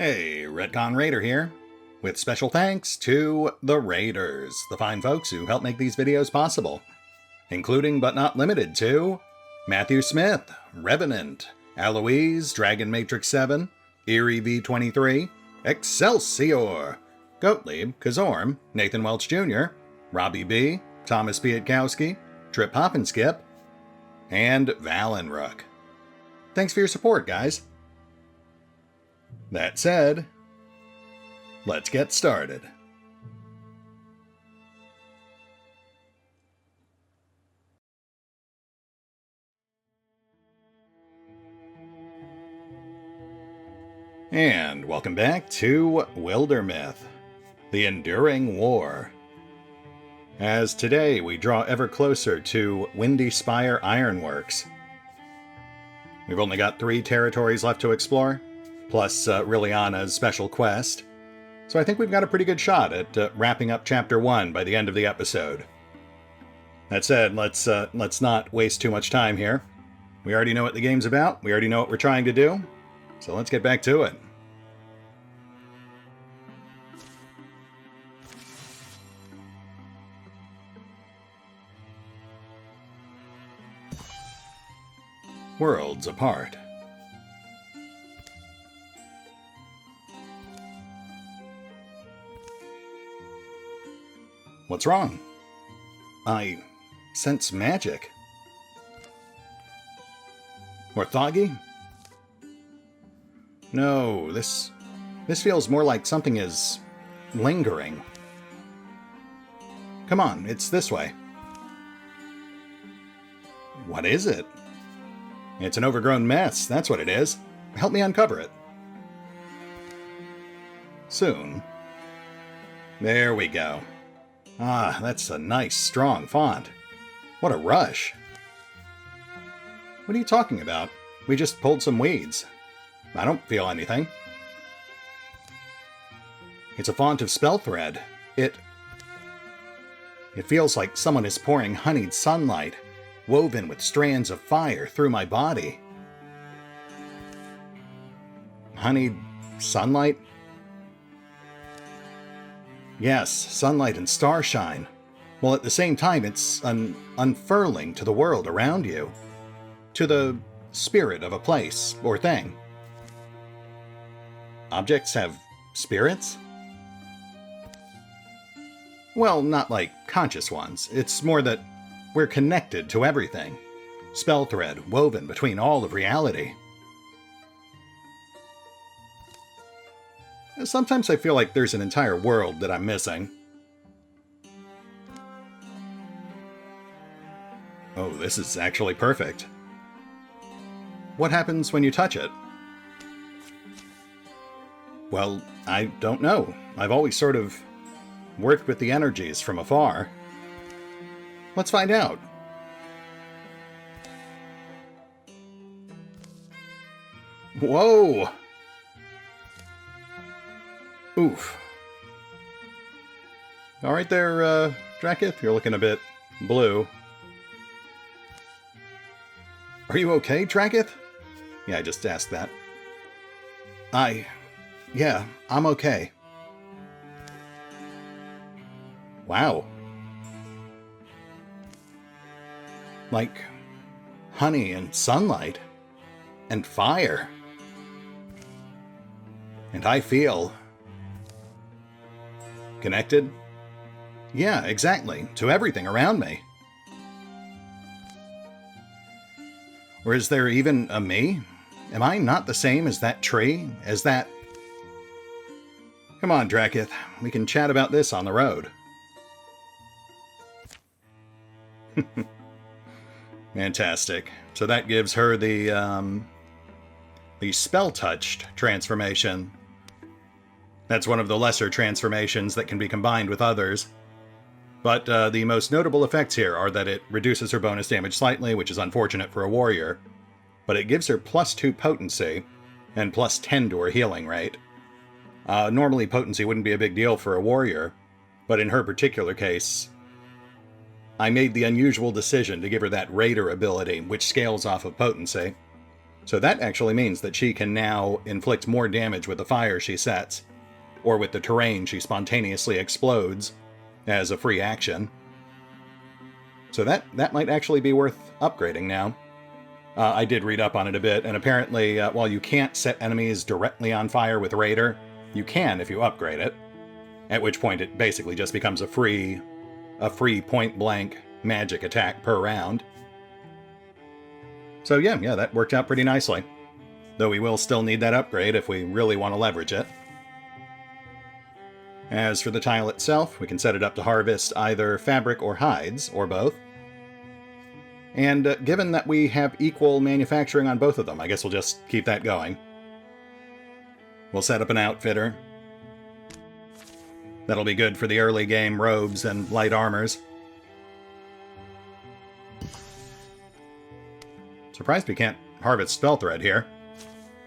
Hey, RetconRaider here, with special thanks to the Raiders, the fine folks who help make these videos possible, including but not limited to Mathew Smith, Revenant, Alois, Dragon Matrix 7, Eerie V23, Exsellsior, Gottlieb, Kazorm, Nathan Welch Jr., RobbyB, Tomasz Piątkowski, Triphoppenskip, and Valinrook. Thanks for your support, guys. That said, let's get started. And welcome back to Wildermyth, the Enduring War. As today we draw ever closer to Windy Spire Ironworks. We've only got 3 territories left to explore, plus Liliana's special quest. So I think we've got a pretty good shot at wrapping up Chapter 1 by the end of the episode. That said, let's not waste too much time here. We already know what the game's about, we already know what we're trying to do, so let's get back to it. Worlds apart. What's wrong? I sense magic. Orthoggy? No, this feels more like something is lingering. Come on, it's this way. What is it? It's an overgrown mess, that's what it is. Help me uncover it. Soon. There we go. Ah, that's a nice, strong font. What a rush. What are you talking about? We just pulled some weeds. I don't feel anything. It's a font of spell thread. It feels like someone is pouring honeyed sunlight, woven with strands of fire through my body. Honeyed sunlight? Yes, sunlight and starshine. While at the same time it's an unfurling to the world around you. To the spirit of a place or thing. Objects have spirits? Well, not like conscious ones. It's more that we're connected to everything. Spell thread woven between all of reality. Sometimes I feel like there's an entire world that I'm missing. Oh, this is actually perfect. What happens when you touch it? Well, I don't know. I've always sort of worked with the energies from afar. Let's find out. Whoa! Oof. Alright there, Drakiith, you're looking a bit blue. Are you okay, Drakiith? Yeah, I just asked that. Yeah, I'm okay. Wow. Like honey and sunlight and fire. And I feel connected? Yeah, exactly, to everything around me. Or is there even a me? Am I not the same as that tree? As that... Come on, Drakiith, we can chat about this on the road. Fantastic. So that gives her the spell-touched transformation. That's one of the lesser transformations that can be combined with others. But the most notable effects here are that it reduces her bonus damage slightly, which is unfortunate for a warrior, but it gives her +2 potency and +10 to her healing rate. Normally potency wouldn't be a big deal for a warrior, but in her particular case, I made the unusual decision to give her that Raider ability, which scales off of potency. So that actually means that she can now inflict more damage with the fire she sets, or with the terrain she spontaneously explodes as a free action. So that might actually be worth upgrading now. I did read up on it a bit, and apparently while you can't set enemies directly on fire with Raider, you can if you upgrade it, at which point it basically just becomes a free point-blank magic attack per round. So yeah, that worked out pretty nicely. Though we will still need that upgrade if we really want to leverage it. As for the tile itself, we can set it up to harvest either fabric or hides, or both. And given that we have equal manufacturing on both of them, I guess we'll just keep that going. We'll set up an outfitter. That'll be good for the early game robes and light armors. Surprised we can't harvest spell thread here.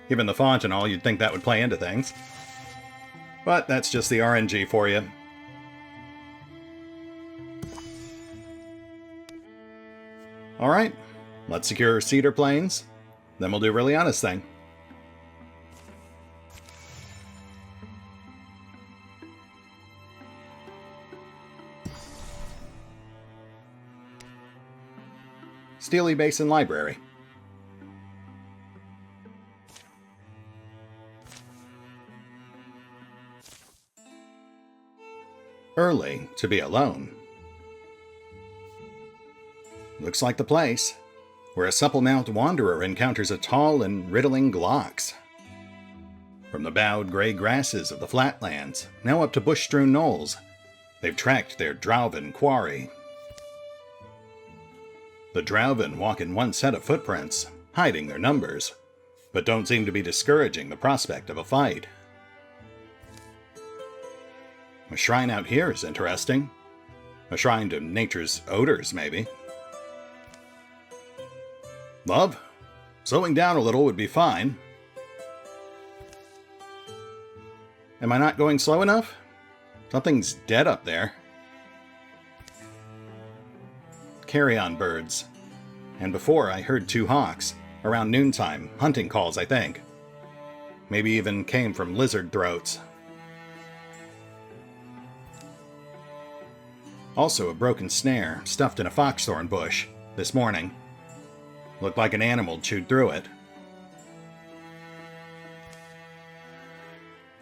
Given the font and all, you'd think that would play into things. But that's just the RNG for you. Alright, let's secure Cedar Plains. Then we'll do Liliana's thing. Steely Basin Library. Early to be alone. Looks like the place, where a supple-mouthed wanderer encounters a tall and riddling Glox. From the bowed gray grasses of the flatlands, now up to bush-strewn knolls, they've tracked their Drauven quarry. The Drauven walk in one set of footprints, hiding their numbers, but don't seem to be discouraging the prospect of a fight. A shrine out here is interesting. A shrine to nature's odors, maybe. Love, slowing down a little would be fine. Am I not going slow enough? Something's dead up there. Carrion birds. And before I heard 2 hawks, around noontime, hunting calls, I think. Maybe even came from lizard throats. Also a broken snare, stuffed in a foxthorn bush, this morning. Looked like an animal chewed through it.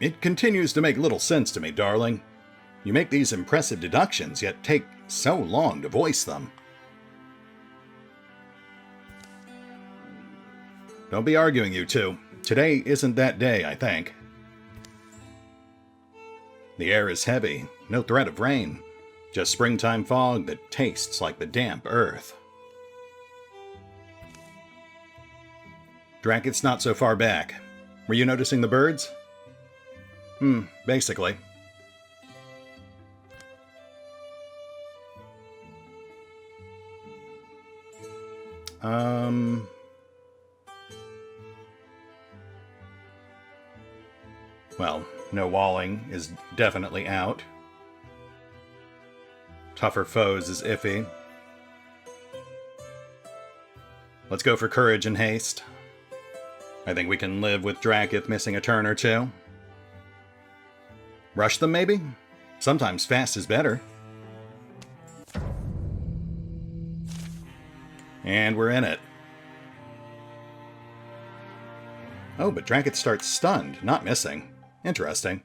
It continues to make little sense to me, darling. You make these impressive deductions, yet take so long to voice them. Don't be arguing, you two. Today isn't that day, I think. The air is heavy, no threat of rain. Just springtime fog that tastes like the damp earth. Drakiith's not so far back. Were you noticing the birds? Basically. Well, no walling is definitely out. Tougher foes is iffy. Let's go for courage and haste. I think we can live with Drakiith missing a turn or two. Rush them, maybe? Sometimes fast is better. And we're in it. Oh, but Drakiith starts stunned, not missing. Interesting.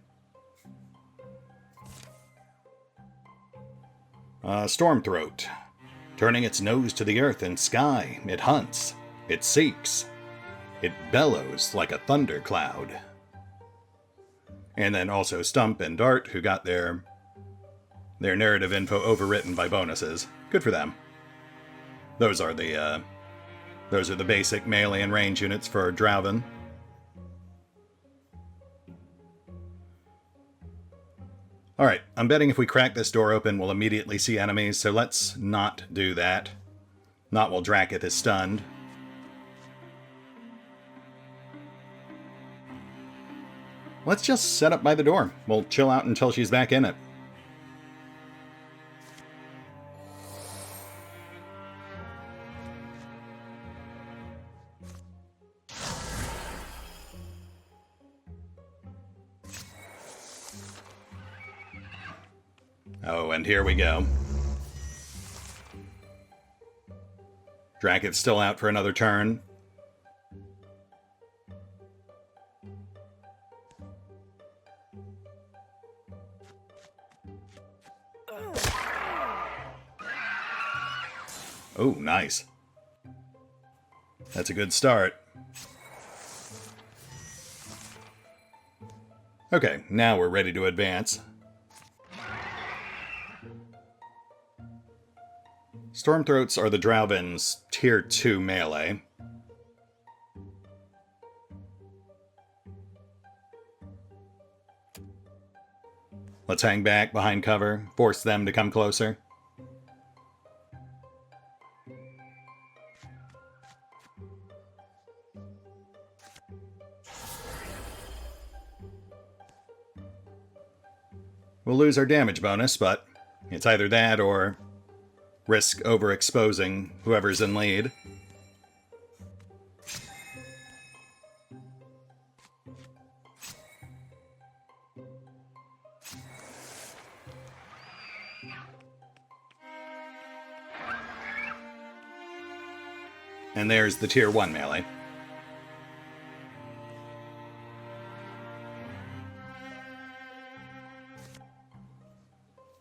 Stormthroat. Turning its nose to the earth and sky, it hunts. It seeks. It bellows like a thundercloud. And then also Stump and Dart, who got their narrative info overwritten by bonuses. Good for them. Those are the basic melee and range units for Drauven. Alright, I'm betting if we crack this door open, we'll immediately see enemies, so let's not do that. Not while Drakiith is stunned. Let's just set up by the door. We'll chill out until she's back in it. Oh, and here we go. Drakiith's still out for another turn. Oh, nice. That's a good start. Okay, now we're ready to advance. Stormthroats are the Drauben's Tier 2 melee. Let's hang back behind cover, force them to come closer. We'll lose our damage bonus, but it's either that or risk overexposing whoever's in lead. And there's the Tier 1 melee.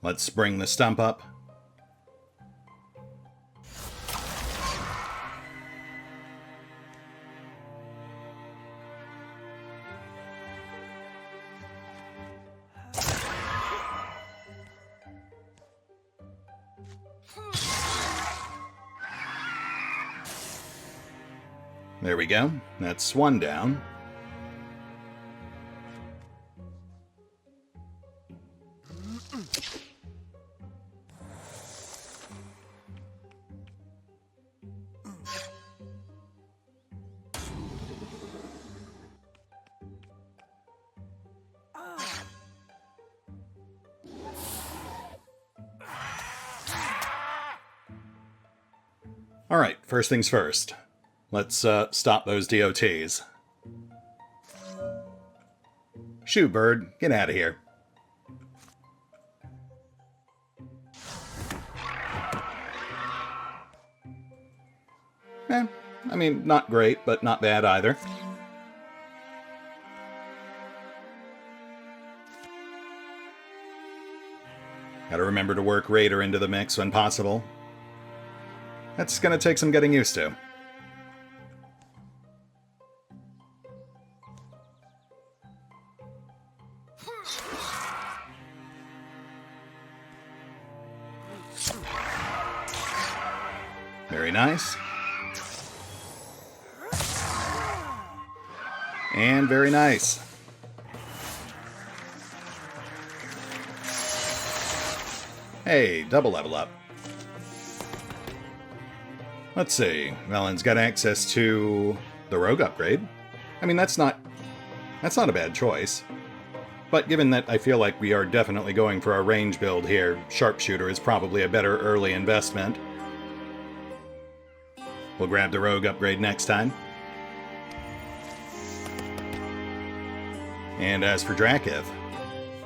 Let's bring the stump up. There we go. That's one down. Alright, first things first. Let's stop those DOTs. Shoo, bird. Get out of here. I mean, not great, but not bad either. Gotta remember to work Raider into the mix when possible. That's gonna take some getting used to. Very nice. And very nice. Hey, double level up. Let's see. Valen's got access to the rogue upgrade. I mean, that's not a bad choice. But given that I feel like we are definitely going for a range build here, Sharpshooter is probably a better early investment. We'll grab the rogue upgrade next time. And as for Drakiith,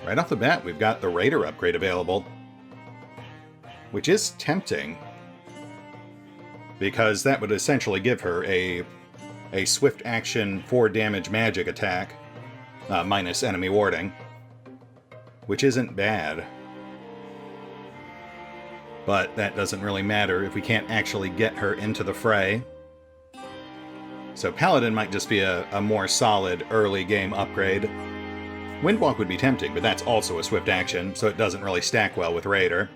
right off the bat we've got the Raider upgrade available. Which is tempting, because that would essentially give her a swift action 4 damage magic attack, minus enemy warding, which isn't bad. But that doesn't really matter if we can't actually get her into the fray. So Paladin might just be a more solid early game upgrade. Windwalk would be tempting, but that's also a swift action, so it doesn't really stack well with Raider.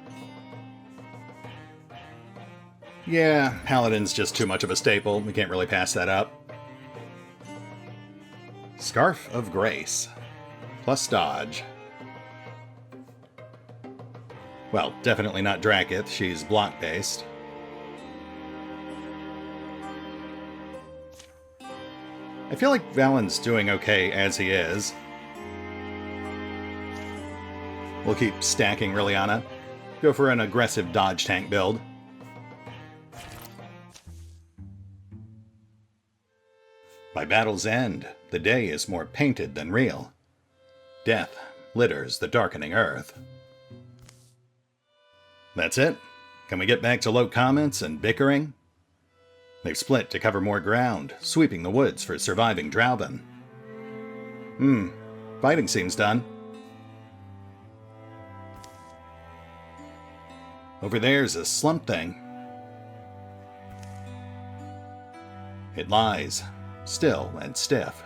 Yeah, Paladin's just too much of a staple. We can't really pass that up. Scarf of Grace. Plus dodge. Well, definitely not Drakiith. She's block-based. I feel like Valen's doing okay as he is. We'll keep stacking Liliana. Go for an aggressive dodge tank build. By battle's end, the day is more painted than real. Death litters the darkening earth. That's it? Can we get back to low comments and bickering? They've split to cover more ground, sweeping the woods for surviving Drowben. Fighting seems done. Over there's a slump thing. It lies, still and stiff.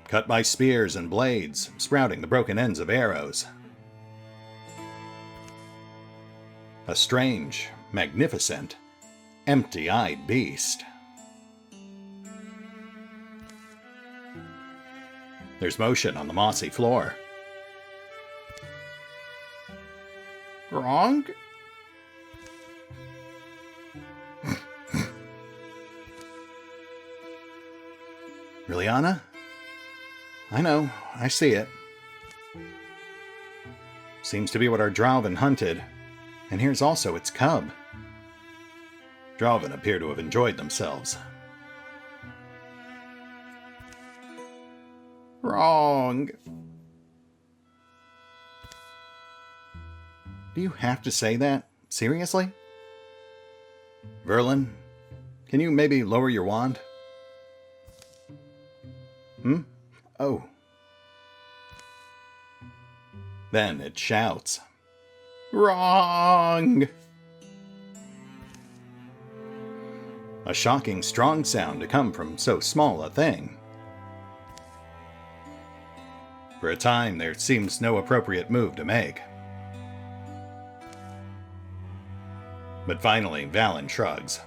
Cut by spears and blades, sprouting the broken ends of arrows. A strange, magnificent, empty-eyed beast. There's motion on the mossy floor. Wrong? Liliana? I know, I see it. Seems to be what our Drauven hunted. And here's also its cub. Drauven appear to have enjoyed themselves. Wrong. Do you have to say that? Seriously? Verlin, can you maybe lower your wand? Oh. Then it shouts. Wrong! A shocking strong sound to come from so small a thing. For a time, there seems no appropriate move to make. But finally, Valen shrugs.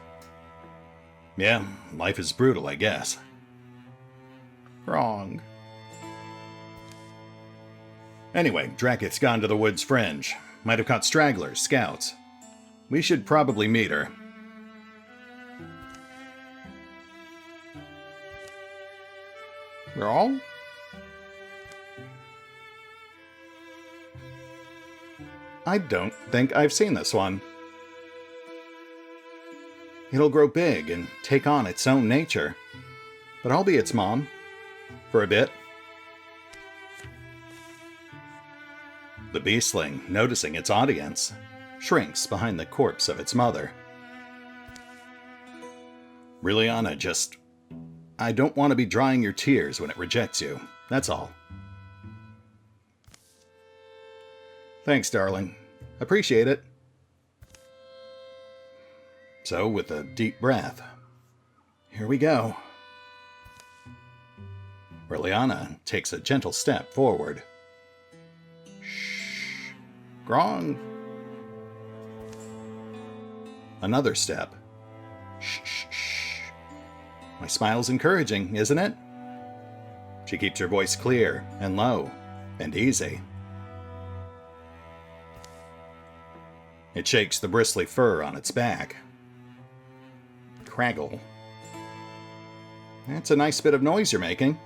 Yeah, life is brutal, I guess. Wrong. Anyway, Drakiith's gone to the wood's fringe. Might have caught stragglers, scouts. We should probably meet her. Wrong? I don't think I've seen this one. It'll grow big and take on its own nature. But I'll be its mom. For a bit. The beastling, noticing its audience, shrinks behind the corpse of its mother. Liliana, just... I don't want to be drying your tears when it rejects you. That's all. Thanks, darling. Appreciate it. So, with a deep breath, here we go. Liliana takes a gentle step forward. Shh. Grong. Another step. Shh, shh, shh. My smile's encouraging, isn't it? She keeps her voice clear and low and easy. It shakes the bristly fur on its back. Craggle. That's a nice bit of noise you're making.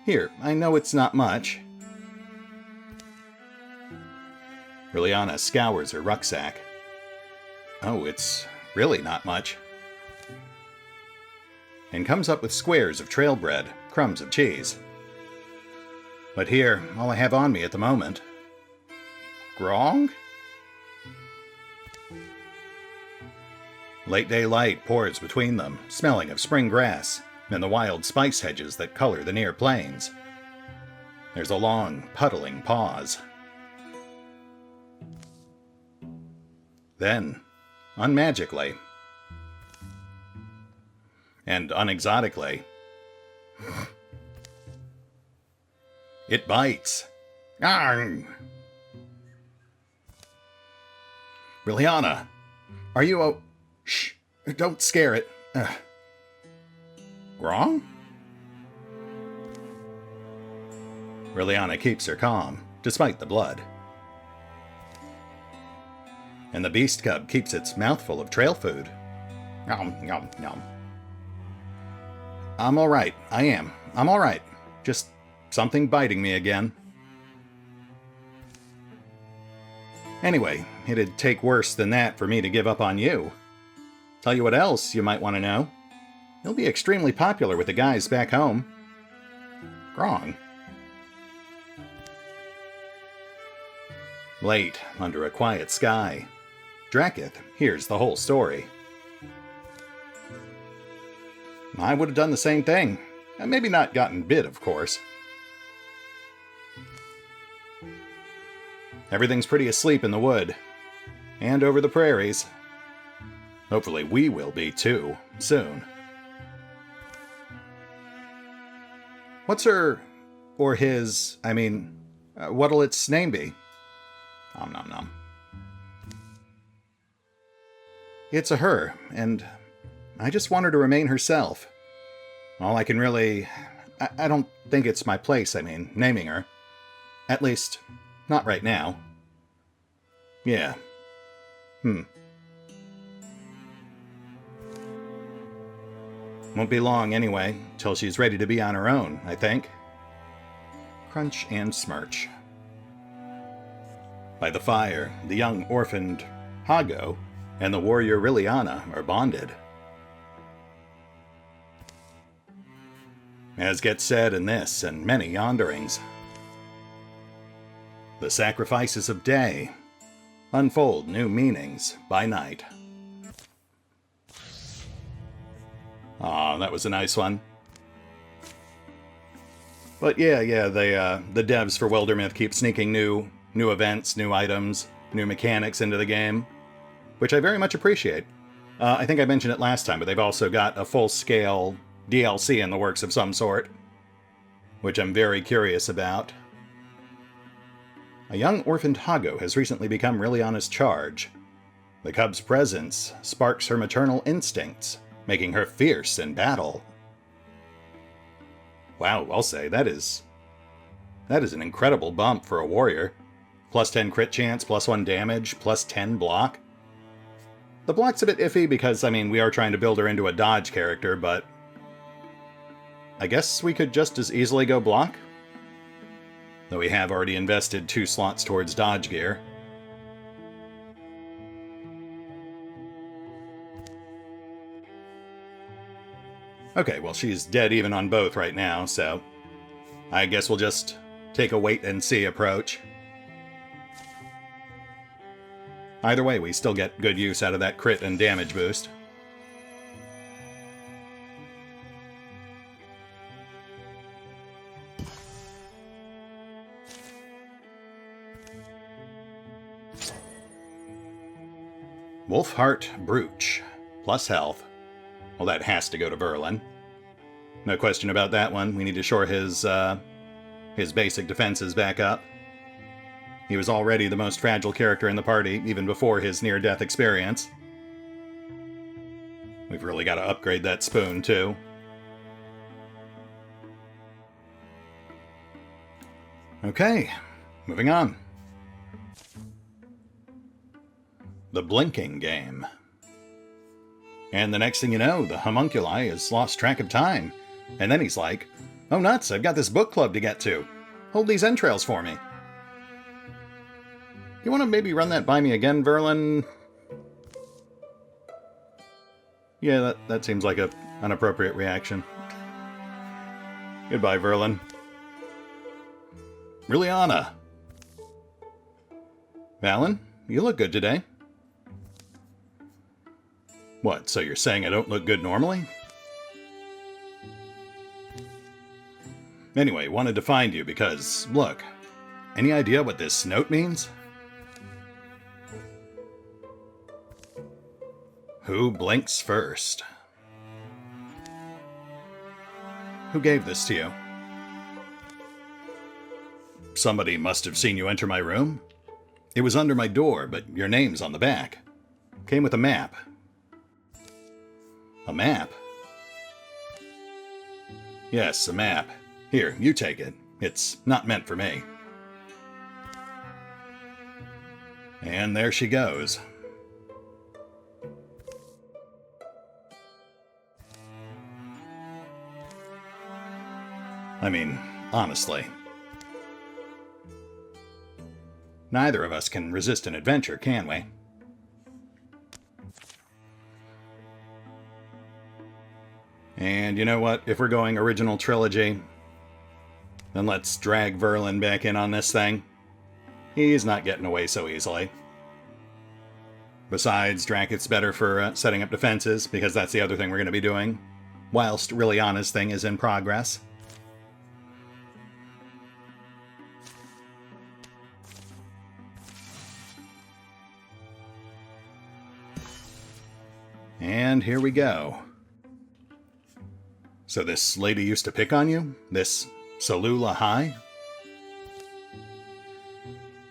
Here, I know it's not much. Liliana scours her rucksack. Oh, it's really not much. And comes up with squares of trail bread, crumbs of cheese. But here, all I have on me at the moment. Grong? Late daylight pours between them, smelling of spring grass and the wild spice hedges that color the near plains. There's a long, puddling pause. Then, unmagically, and unexotically, it bites. Arrgh! Liliana, are you Shh! Don't scare it. Wrong? Liliana keeps her calm, despite the blood. And the beast cub keeps its mouthful of trail food. Yum, yum, yum. I'm alright. I am. I'm alright. Just something biting me again. Anyway, it'd take worse than that for me to give up on you. Tell you what else you might want to know. You'll be extremely popular with the guys back home. Wrong. Late, under a quiet sky, Drakiith hears the whole story. I would have done the same thing. Maybe not gotten bit, of course. Everything's pretty asleep in the wood. And over the prairies. Hopefully we will be too, soon. What's her... or his... what'll its name be? Nom nom nom. It's a her, and I just want her to remain herself. All I can really... I don't think it's my place, naming her. At least, not right now. Yeah. Won't be long, anyway, till she's ready to be on her own, I think. Crunch and smirch. By the fire, the young orphaned Hago and the warrior Liliana are bonded. As gets said in this and many yonderings, the sacrifices of day unfold new meanings by night. Aw, that was a nice one. But yeah, the devs for Wildermyth keep sneaking new events, new items, new mechanics into the game, which I very much appreciate. I think I mentioned it last time, but they've also got a full-scale DLC in the works of some sort, which I'm very curious about. A young orphaned Hago has recently become Liliana's charge. The cub's presence sparks her maternal instincts, making her fierce in battle. Wow, I'll say, that is an incredible bump for a warrior. Plus 10 crit chance, plus 1 damage, plus 10 block. The block's a bit iffy because, we are trying to build her into a dodge character, but I guess we could just as easily go block. Though we have already invested 2 slots towards dodge gear. Okay, well, she's dead even on both right now, so I guess we'll just take a wait-and-see approach. Either way, we still get good use out of that crit and damage boost. Wolfheart Brooch, plus health. Well, that has to go to Verlin. No question about that one. We need to shore his basic defenses back up. He was already the most fragile character in the party, even before his near-death experience. We've really got to upgrade that spoon, too. Okay, moving on. The Blinking Game. And the next thing you know, the homunculi has lost track of time. And then he's like, oh nuts, I've got this book club to get to. Hold these entrails for me. You want to maybe run that by me again, Verlin? Yeah, that seems like an appropriate reaction. Goodbye, Verlin. Liliana. Valen, you look good today. What, so you're saying I don't look good normally? Anyway, wanted to find you because, look, any idea what this note means? Who blinks first? Who gave this to you? Somebody must have seen you enter my room. It was under my door, but your name's on the back. Came with a map. A map? Yes, a map. Here, you take it. It's not meant for me. And there she goes. Honestly. Neither of us can resist an adventure, can we? And you know what? If we're going original trilogy, then let's drag Verlin back in on this thing. He's not getting away so easily. Besides, Drakiith's better for setting up defenses, because that's the other thing we're going to be doing, whilst Liliana's thing is in progress. And here we go. So this lady used to pick on you? This Salula High?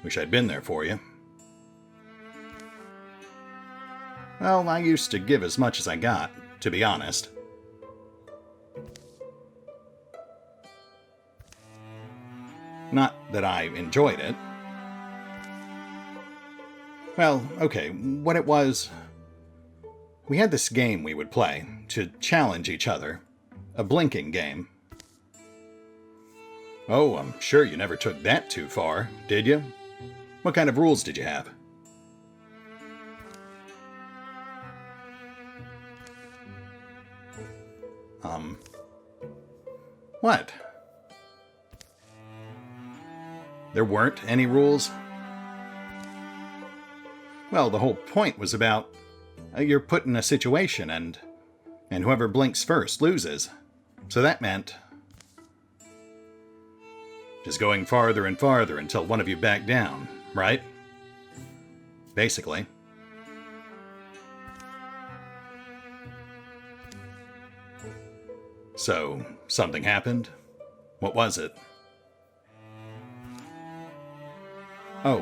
Wish I'd been there for you. Well, I used to give as much as I got, to be honest. Not that I enjoyed it. Well, okay, what it was... We had this game we would play to challenge each other. A blinking game. Oh, I'm sure you never took that too far, did you? What kind of rules did you have? What? There weren't any rules? Well, the whole point was about you're put in a situation and whoever blinks first loses. So that meant just going farther and farther until one of you backed down, right? Basically. So, something happened? What was it? Oh,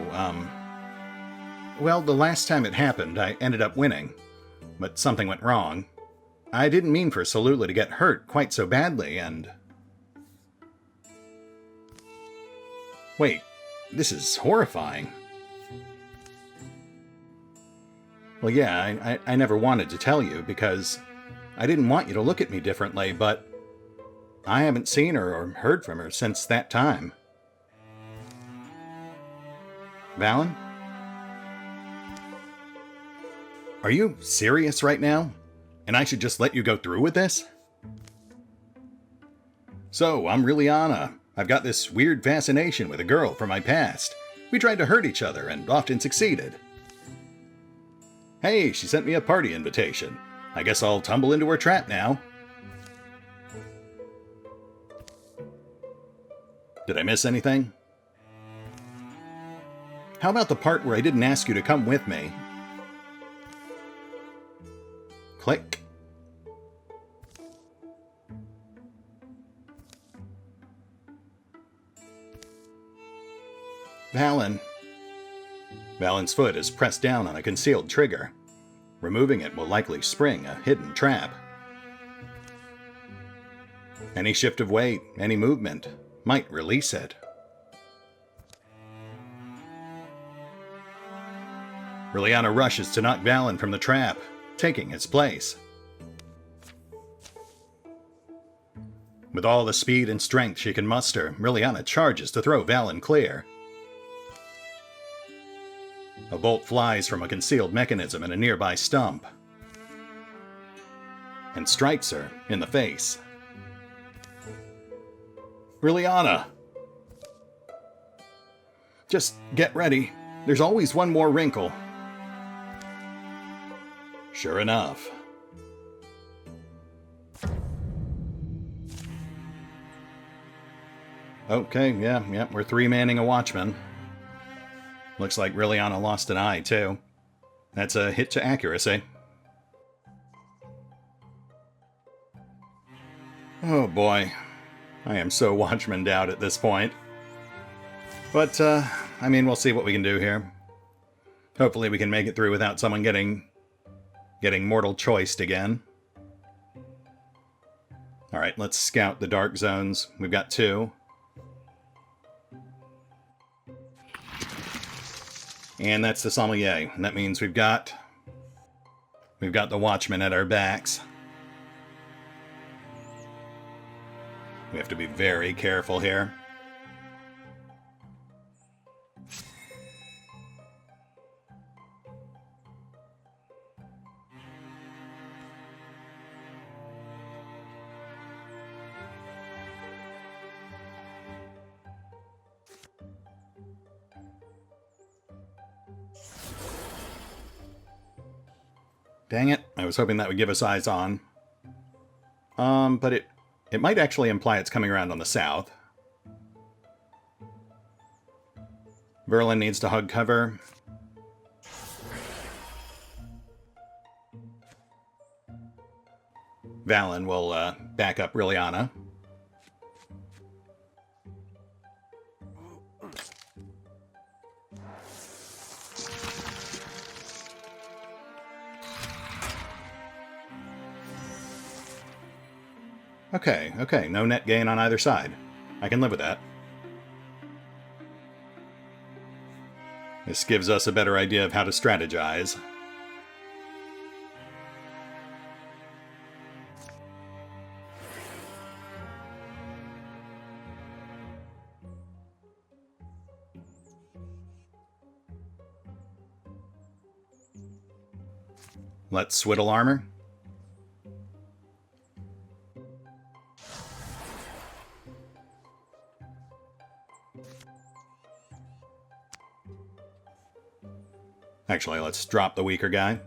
well, the last time it happened, I ended up winning. But something went wrong. I didn't mean for Salula to get hurt quite so badly, and... Wait, this is horrifying. Well, yeah, I never wanted to tell you, because I didn't want you to look at me differently, but I haven't seen her or heard from her since that time. Valen? Are you serious right now? And I should just let you go through with this? So, I'm Liliana. I've got this weird fascination with a girl from my past. We tried to hurt each other and often succeeded. Hey, she sent me a party invitation. I guess I'll tumble into her trap now. Did I miss anything? How about the part where I didn't ask you to come with me? Click. Valen. Valen's foot is pressed down on a concealed trigger. Removing it will likely spring a hidden trap. Any shift of weight, any movement, might release it. Liliana rushes to knock Valen from the trap, taking its place. With all the speed and strength she can muster, Liliana charges to throw Valen clear. A bolt flies from a concealed mechanism in a nearby stump and strikes her in the face. Liliana! Just get ready. There's always one more wrinkle. Sure enough. Okay, yeah, we're three-manning a watchman. Looks like Liliana lost an eye, too. That's a hit to accuracy. Oh boy. I am so watchmaned out at this point. But, I mean, we'll see what we can do here. Hopefully we can make it through without someone getting mortal choiced again. Alright, let's scout the dark zones. We've got 2. And that's the sommelier. And that means we've got the watchman at our backs. We have to be very careful here. Dang it, I was hoping that would give us eyes on. But it might actually imply it's coming around on the south. Verlin needs to hug cover. Valen will back up Rilliana. Okay, no net gain on either side. I can live with that. This gives us a better idea of how to strategize. Let's Swiddle armor. Actually, let's drop the weaker guy.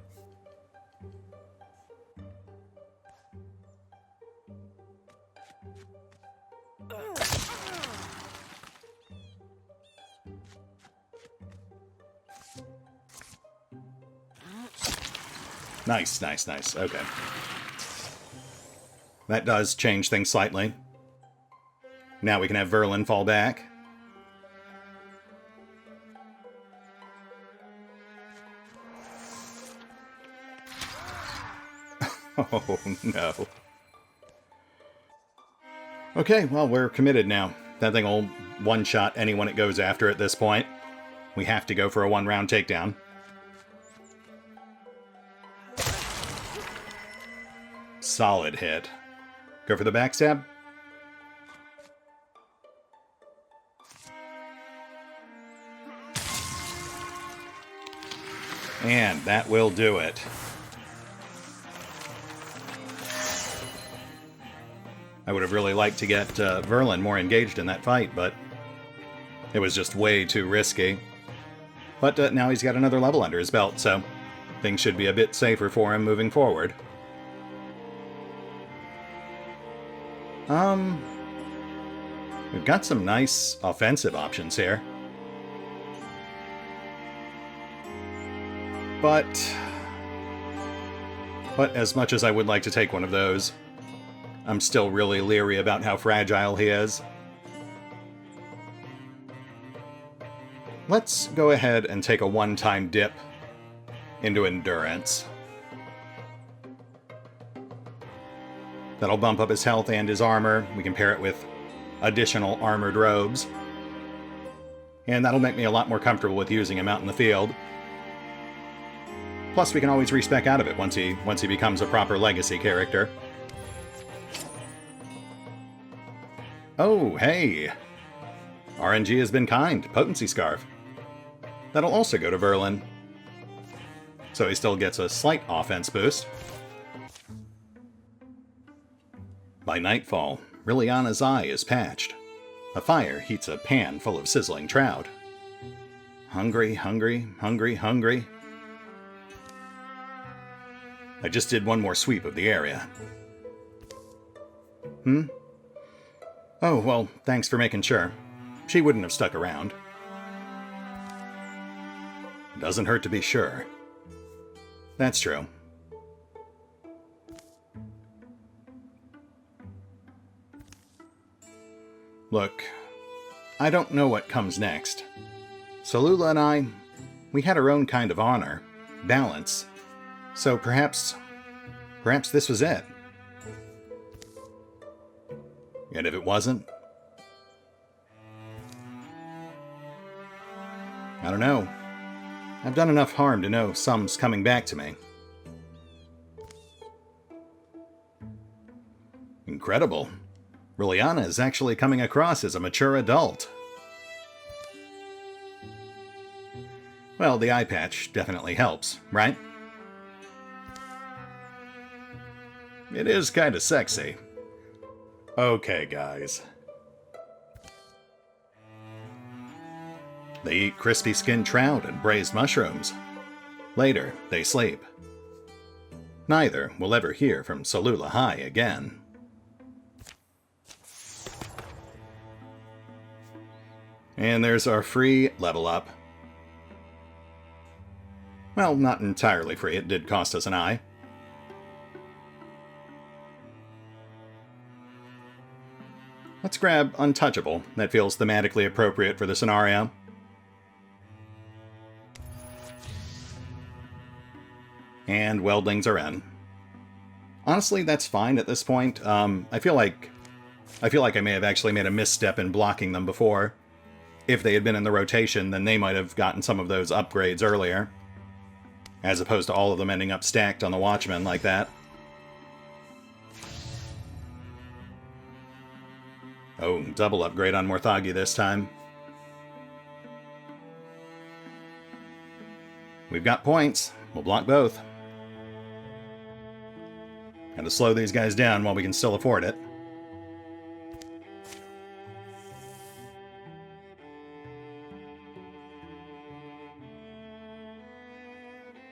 Nice. Okay. That does change things slightly. Now we can have Verlin fall back. Oh, no. Okay, well, we're committed now. That thing will one-shot anyone it goes after at this point. We have to go for a one-round takedown. Solid hit. Go for the backstab. And that will do it. I would have really liked to get Verlin more engaged in that fight, but it was just way too risky. But now he's got another level under his belt, so things should be a bit safer for him moving forward. We've got some nice offensive options here. But as much as I would like to take one of those, I'm still really leery about how fragile he is. Let's go ahead and take a one-time dip into endurance. That'll bump up his health and his armor. We can pair it with additional armored robes. And that'll make me a lot more comfortable with using him out in the field. Plus, we can always respec out of it once he becomes a proper legacy character. Oh, hey! RNG has been kind. Potency Scarf. That'll also go to Verlin. So he still gets a slight offense boost. By nightfall, Rilliana's eye is patched. A fire heats a pan full of sizzling trout. Hungry. I just did one more sweep of the area. Oh, well, thanks for making sure. She wouldn't have stuck around. Doesn't hurt to be sure. That's true. Look, I don't know what comes next. Solula and I, we had our own kind of honor, balance. So perhaps this was it. And if it wasn't? I don't know. I've done enough harm to know some's coming back to me. Incredible. Rilliana is actually coming across as a mature adult. Well, the eye patch definitely helps, right? It is kinda sexy. Okay, guys. They eat crispy skinned trout and braised mushrooms. Later, they sleep. Neither will ever hear from Solula High again. And there's our free level up. Well, not entirely free, it did cost us an eye. Let's grab Untouchable. That feels thematically appropriate for the scenario. And Weldlings are in. Honestly, that's fine at this point. I feel like I may have actually made a misstep in blocking them before. If they had been in the rotation, then they might have gotten some of those upgrades earlier, as opposed to all of them ending up stacked on the Watchmen like that. Oh, double upgrade on Morthagi this time. We've got points. We'll block both. Gotta slow these guys down while we can still afford it.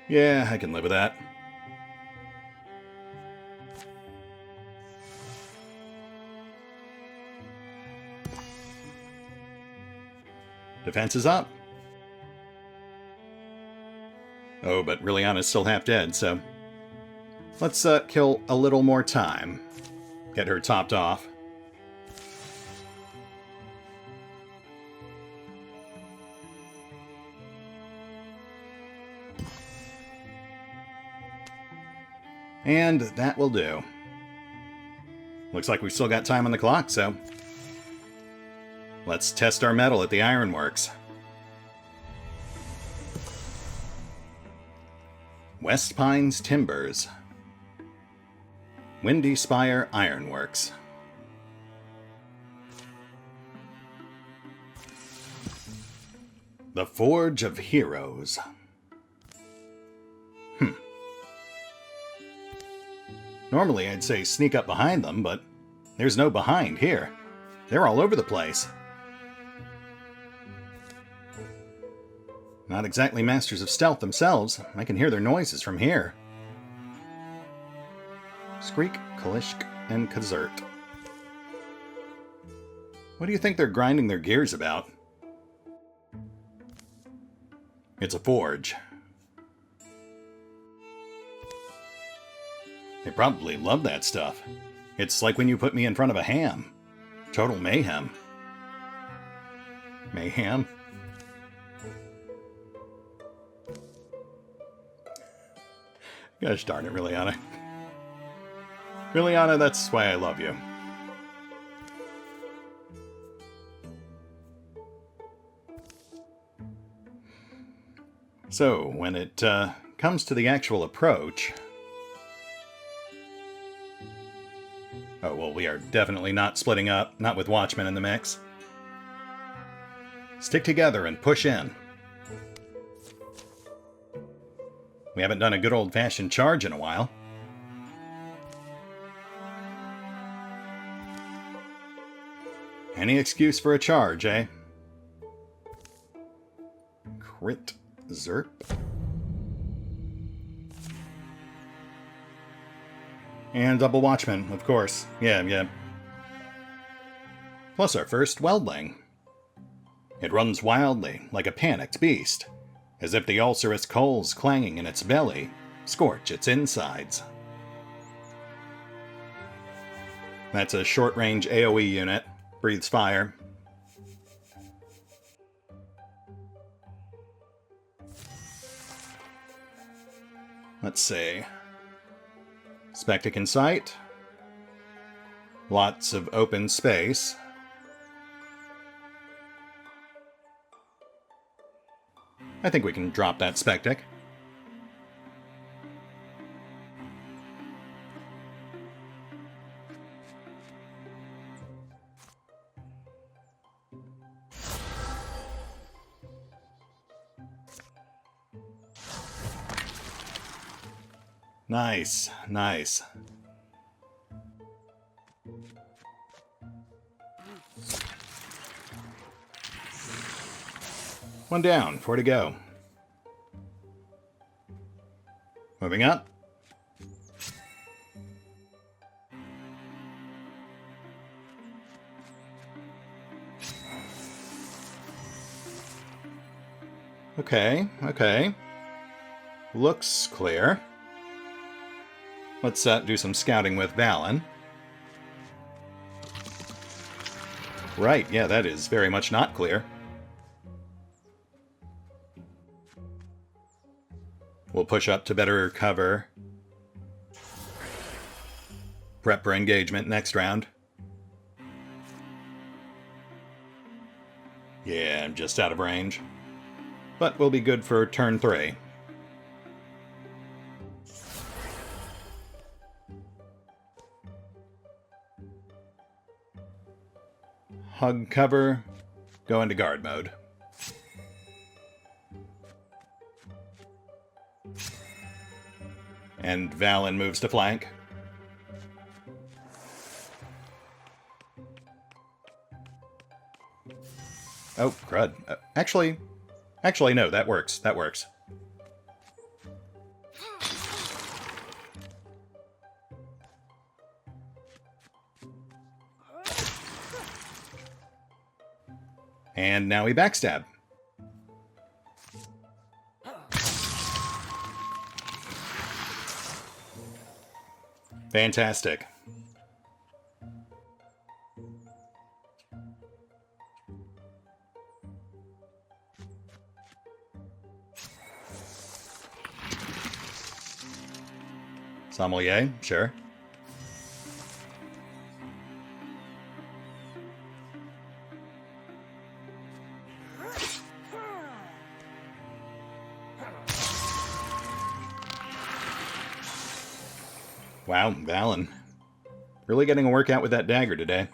Yeah, I can live with that. Defense is up. Oh, but Liliana's still half dead, so let's kill a little more time. Get her topped off. And that will do. Looks like we've still got time on the clock, so let's test our mettle at the Ironworks. West Pines Timbers. Windy Spire Ironworks. The Forge of Heroes. Normally I'd say sneak up behind them, but there's no behind here. They're all over the place. Not exactly masters of stealth themselves. I can hear their noises from here. Skreek, Kalishk, and Kazert. What do you think they're grinding their gears about? It's a forge. They probably love that stuff. It's like when you put me in front of a ham. Total mayhem. Mayhem? Gosh darn it, Liliana. Liliana, that's why I love you. So, when it comes to the actual approach... Oh, well, we are definitely not splitting up, not with Watchmen in the mix. Stick together and push in. We haven't done a good old-fashioned charge in a while. Any excuse for a charge, eh? Crit Zerp. And double Watchman, of course. Yeah. Plus our first Weldling. It runs wildly, like a panicked beast, as if the ulcerous coals clanging in its belly scorch its insides. That's a short-range AoE unit. Breathes fire. Let's see. Spectic in sight. Lots of open space. I think we can drop that Spectic. Nice. One down, 4 to go. Moving up. Okay, okay. Looks clear. Let's do some scouting with Valen. Right, yeah, that is very much not clear. We'll push up to better cover. Prep for engagement next round. Yeah, I'm just out of range. But we'll be good for turn 3. Hug cover. Go into guard mode. And Valen moves to flank. Oh, crud. Actually, no, that works. That works. And now we backstab. Fantastic. Sommelier, sure. Wow, Valen. Really getting a workout with that dagger today.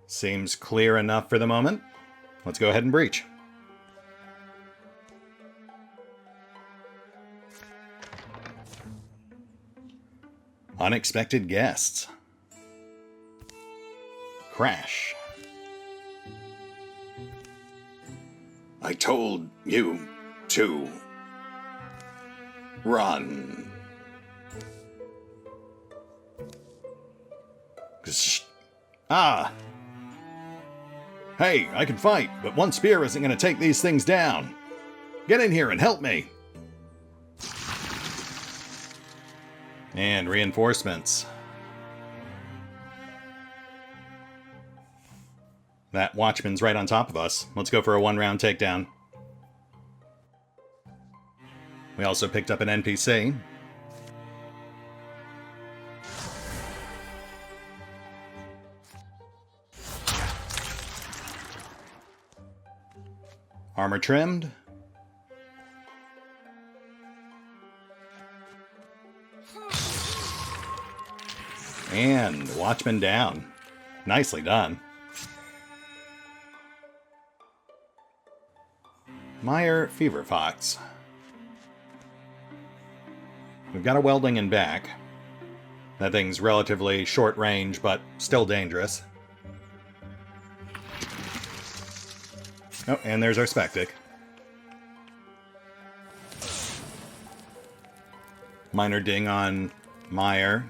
Seems clear enough for the moment. Let's go ahead and breach. Unexpected guests. Crash. I told you to run. Ah! Hey, I can fight, but one spear isn't going to take these things down. Get in here and help me. And reinforcements. That watchman's right on top of us. Let's go for a 1-round takedown. We also picked up an NPC. Armor trimmed. And watchman down. Nicely done. Meyer Fever Fox. We've got a welding in back. That thing's relatively short range, but still dangerous. Oh, and there's our Spectic. Minor ding on Meyer.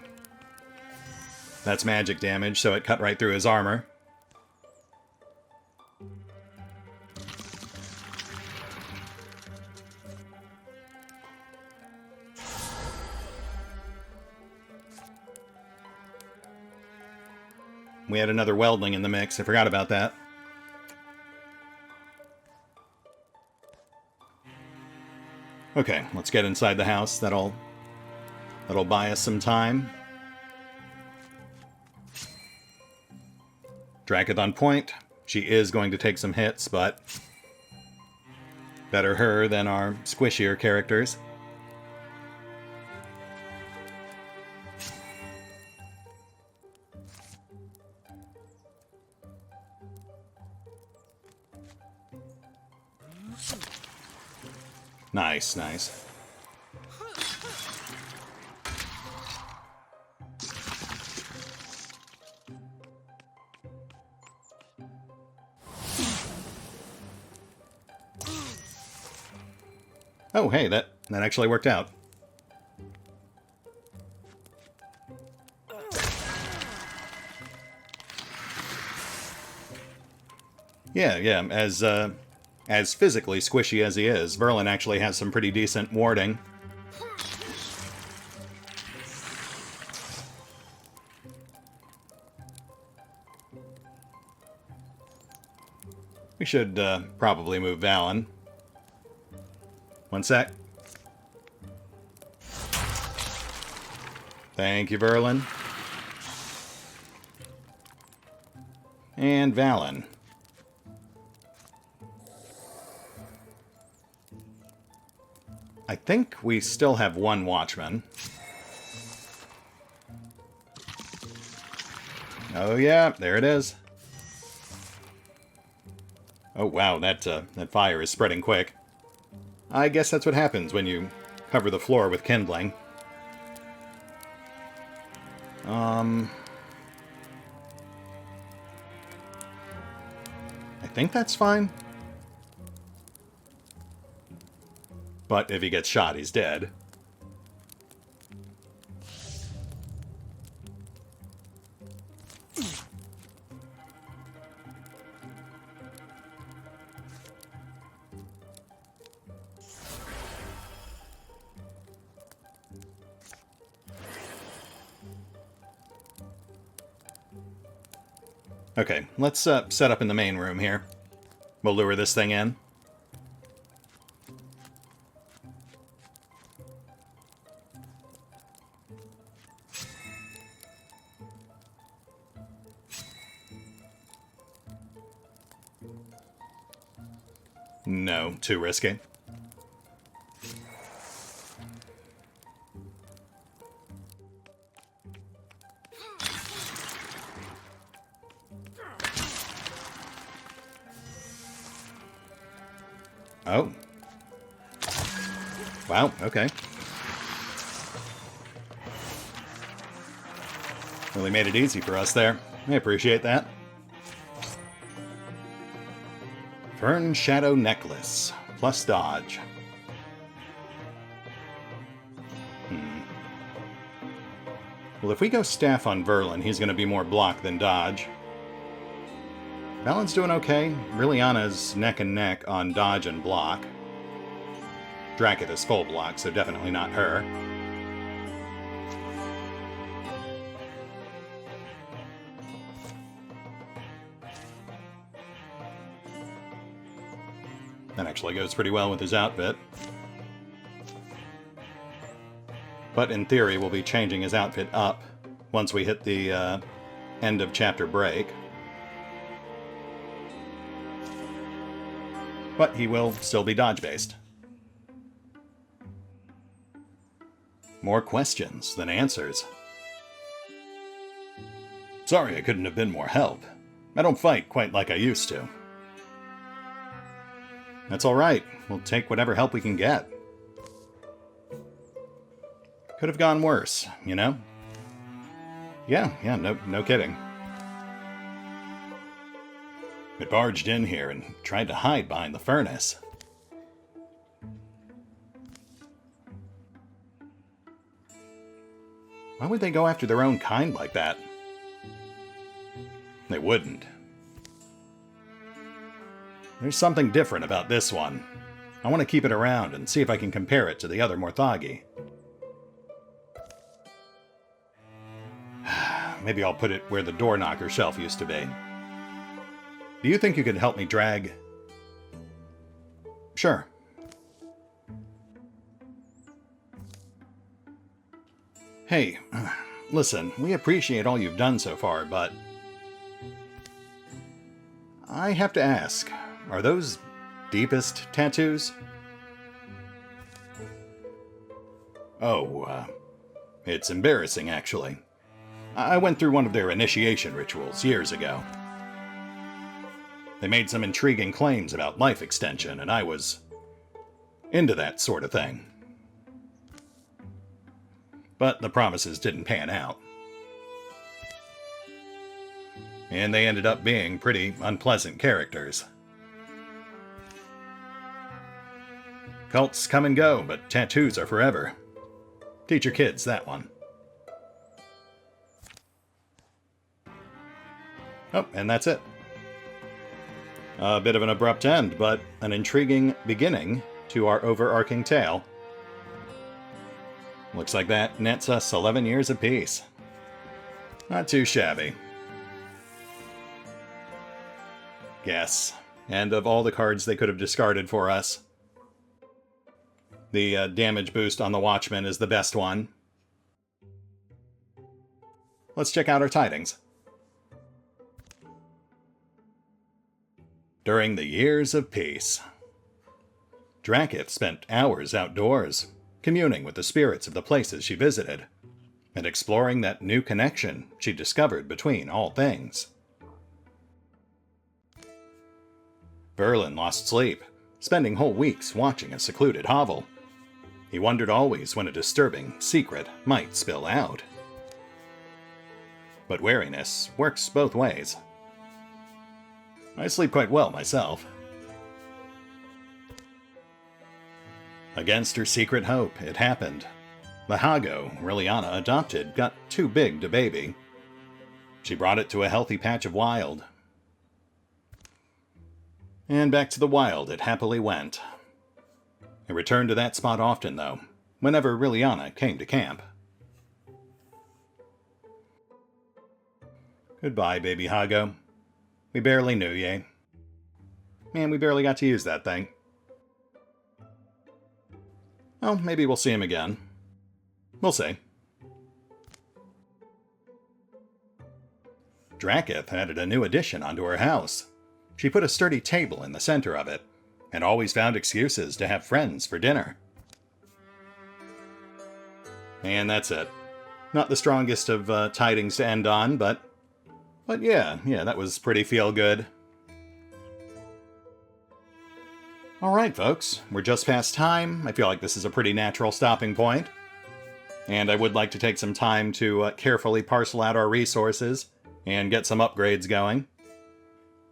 That's magic damage, so it cut right through his armor. We had another weldling in the mix. I forgot about that. Okay, let's get inside the house. That'll buy us some time. Drakiith on point. She is going to take some hits, but better her than our squishier characters. Nice, nice. Oh, hey, that actually worked out. Yeah, as physically squishy as he is, Verlin actually has some pretty decent warding. We should probably move Valen. One sec. Thank you, Verlin. And Valen. I think we still have one Watchman. Oh yeah, there it is. Oh wow, that fire is spreading quick. I guess that's what happens when you cover the floor with kindling. I think that's fine. But if he gets shot, he's dead. Okay, let's set up in the main room here. We'll lure this thing in. No, too risky. Oh. Wow, okay. Really made it easy for us there. I appreciate that. Fern Shadow Necklace, plus dodge. Well, if we go staff on Verlin, he's going to be more block than dodge. Valen's doing okay. Liliana's neck and neck on dodge and block. Drakiith is full block, so definitely not her. That actually goes pretty well with his outfit. But in theory, we'll be changing his outfit up once we hit the end of chapter break. But he will still be dodge-based. More questions than answers. Sorry I couldn't have been more help. I don't fight quite like I used to. That's alright. We'll take whatever help we can get. Could have gone worse, you know? Yeah, no kidding. It barged in here and tried to hide behind the furnace. Why would they go after their own kind like that? They wouldn't. There's something different about this one. I want to keep it around and see if I can compare it to the other Morthagi. Maybe I'll put it where the door knocker shelf used to be. Do you think you could help me drag? Sure. Hey, listen, we appreciate all you've done so far, but I have to ask, are those deepest tattoos? Oh, it's embarrassing, actually. I went through one of their initiation rituals years ago. They made some intriguing claims about life extension, and I was into that sort of thing. But the promises didn't pan out. And they ended up being pretty unpleasant characters. Cults come and go, but tattoos are forever. Teach your kids that one. Oh, and that's it. A bit of an abrupt end, but an intriguing beginning to our overarching tale. Looks like that nets us 11 years apiece. Not too shabby. Yes, and of all the cards they could have discarded for us, the damage boost on the Watchman is the best one. Let's check out our tidings. During the years of peace, Drakiith spent hours outdoors, communing with the spirits of the places she visited, and exploring that new connection she discovered between all things. Verlin lost sleep, spending whole weeks watching a secluded hovel. He wondered always when a disturbing secret might spill out. But wariness works both ways. I sleep quite well myself. Against her secret hope, it happened. The Hago Liliana adopted got too big to baby. She brought it to a healthy patch of wild. And back to the wild it happily went. It returned to that spot often, though, whenever Liliana came to camp. Goodbye, baby Hago. We barely knew ye. Man, we barely got to use that thing. Well, maybe we'll see him again. We'll see. Drakiith added a new addition onto her house. She put a sturdy table in the center of it, and always found excuses to have friends for dinner. And that's it. Not the strongest of tidings to end on, but yeah, that was pretty feel-good. Alright, folks, we're just past time. I feel like this is a pretty natural stopping point. And I would like to take some time to carefully parcel out our resources and get some upgrades going.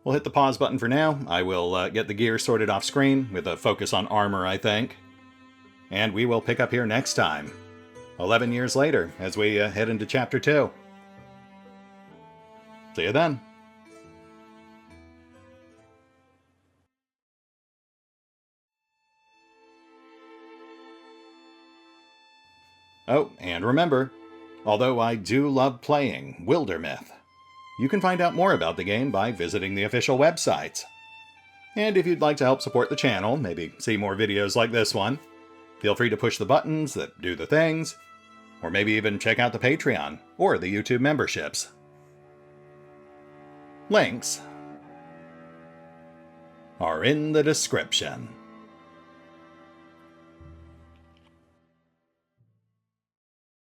We'll hit the pause button for now. I will get the gear sorted off screen, with a focus on armor, I think. And we will pick up here next time, 11 years later, as we head into Chapter 2. See you then. Oh, and remember, although I do love playing Wildermyth, you can find out more about the game by visiting the official website. And if you'd like to help support the channel, maybe see more videos like this one, feel free to push the buttons that do the things, or maybe even check out the Patreon or the YouTube memberships. Links are in the description.